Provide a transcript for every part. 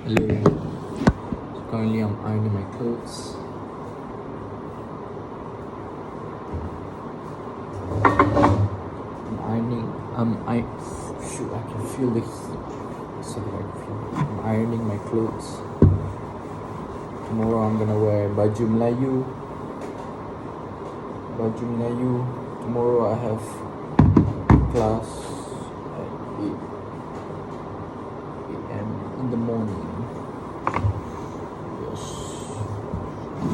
Hello. So currently I'm ironing my clothes. I'm ironing. Shoot, I can feel the heat. So that I can feel. I'm ironing my clothes. Tomorrow I'm gonna wear baju Melayu. Tomorrow I have class at 8 a.m. in the morning. Yes.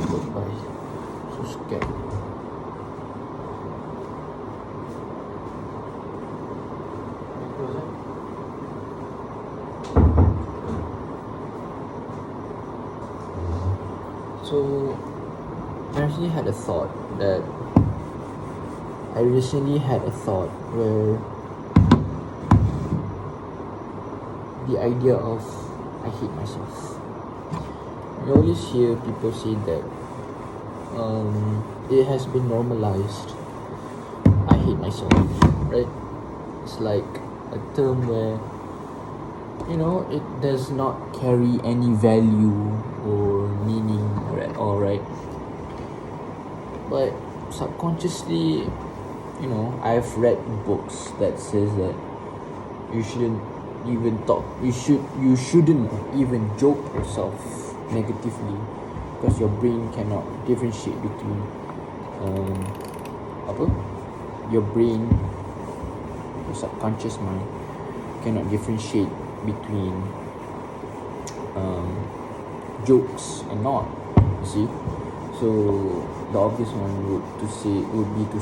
Goodbye. So scared. So I recently had a thought where the idea of I hate myself. You always hear people say that it has been normalized. I hate myself, right? It's like a term where it does not carry any value or meaning at all, right? But subconsciously, I've read books that says that you shouldn't even joke yourself negatively, because your brain cannot differentiate between your brain, your subconscious mind cannot differentiate between jokes and not, you see. So the obvious one would be to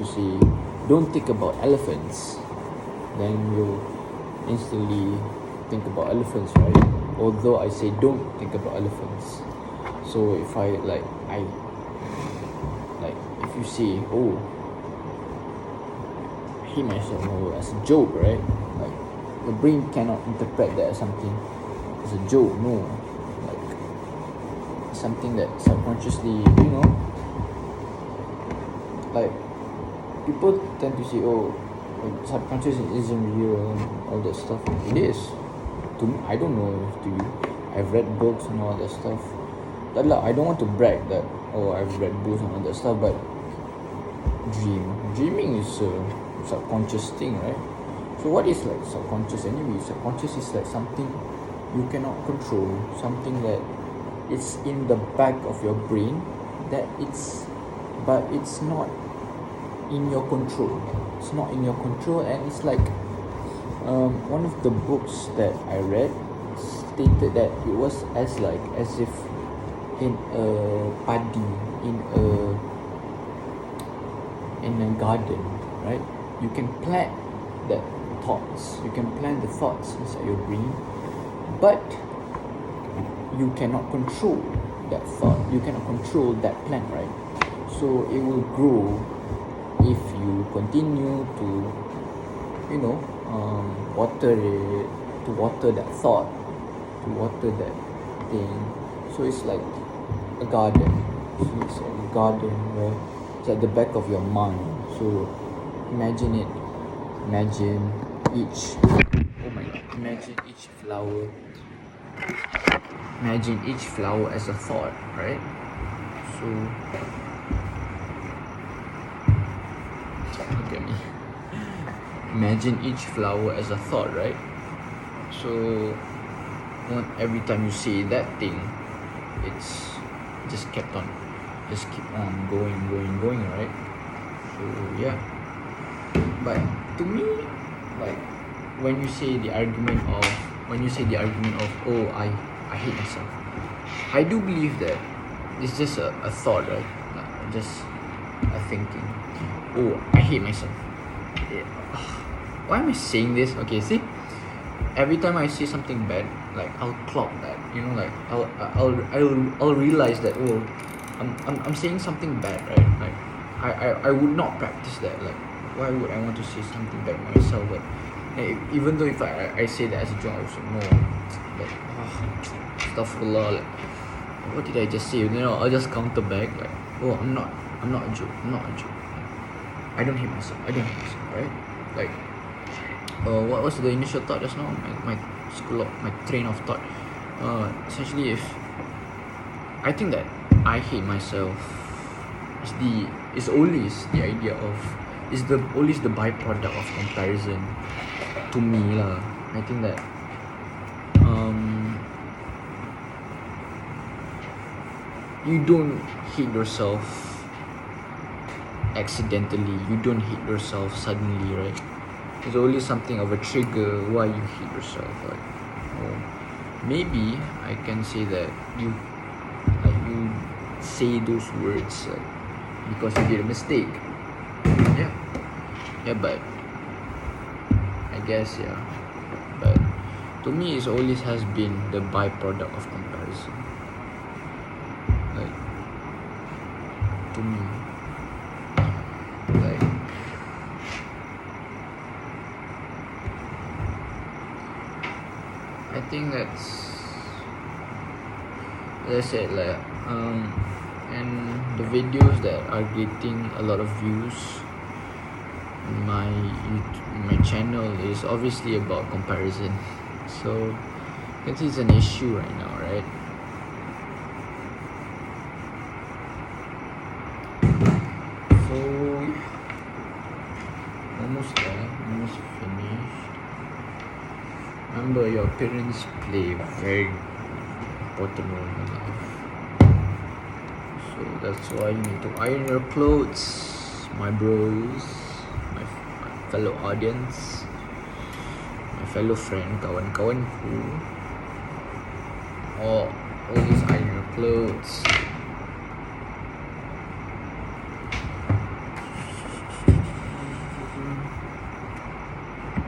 say don't think about elephants. Then you'll instantly think about elephants, right? Although I say don't think about elephants. So if if you say, oh, I hate myself, as a joke, right? Like the brain cannot interpret that as something as a joke, no. Like something that subconsciously, like people tend to say, oh, subconscious isn't real and all that stuff. It is. To me, I don't know to you. I've read books and all that stuff. But I don't want to brag that, oh, I've read books and all that stuff, but dreaming is a subconscious thing, right? So what is like subconscious anyway? Subconscious is like something you cannot control, something that it's in the back of your brain but it's not in your control. It's not in your control, and it's like one of the books that I read stated that it was as if in a padi, in a garden, right? You can plant the thoughts inside your brain, but you cannot control that thought, you cannot control that plant, right? So it will grow if you continue to water it, to water that thought, to water that thing. So it's like a garden. It's a garden where it's at the back of your mind. So imagine each flower as a thought, right? So look at me. Imagine each flower as a thought, right? So every time you say that thing, it's just keep on going, right? So yeah. But to me, like when you say the argument of oh, I hate myself, I do believe that it's just a thought, right? Just a thinking. Oh, I hate myself. Why am I saying this? Okay, see, every time I say something bad, like I'll clock that, like I'll realize that, oh, I'm saying something bad, right? Like I would not practice that. Like, why would I want to say something bad myself? But even though if I say that as a joke, I was like, no, like, astaghfirullah, like, what did I just say? I'll just counter back, like, oh, I'm not a joke. I don't hate myself, right? Like, What was the initial thought just now? My train of thought. Essentially, if I think that I hate myself, it's always the idea of is the always the byproduct of comparison to me lah. I think that you don't hate yourself accidentally. You don't hate yourself suddenly, right? There's always something of a trigger why you hate yourself. Like, maybe I can say that you say those words because you did a mistake. Yeah, but I guess but to me it always has been the byproduct of comparison. Like, to me, like, I think that's, as I said, like, and the videos that are getting a lot of views in my channel is obviously about comparison. So you can see it's an issue right now, right? So almost there, almost finished. Remember, your appearance play a very important role in your life. So that's why you need to iron your clothes, my bros, my fellow audience, my fellow friend, kawan-kawanku. Always iron your clothes.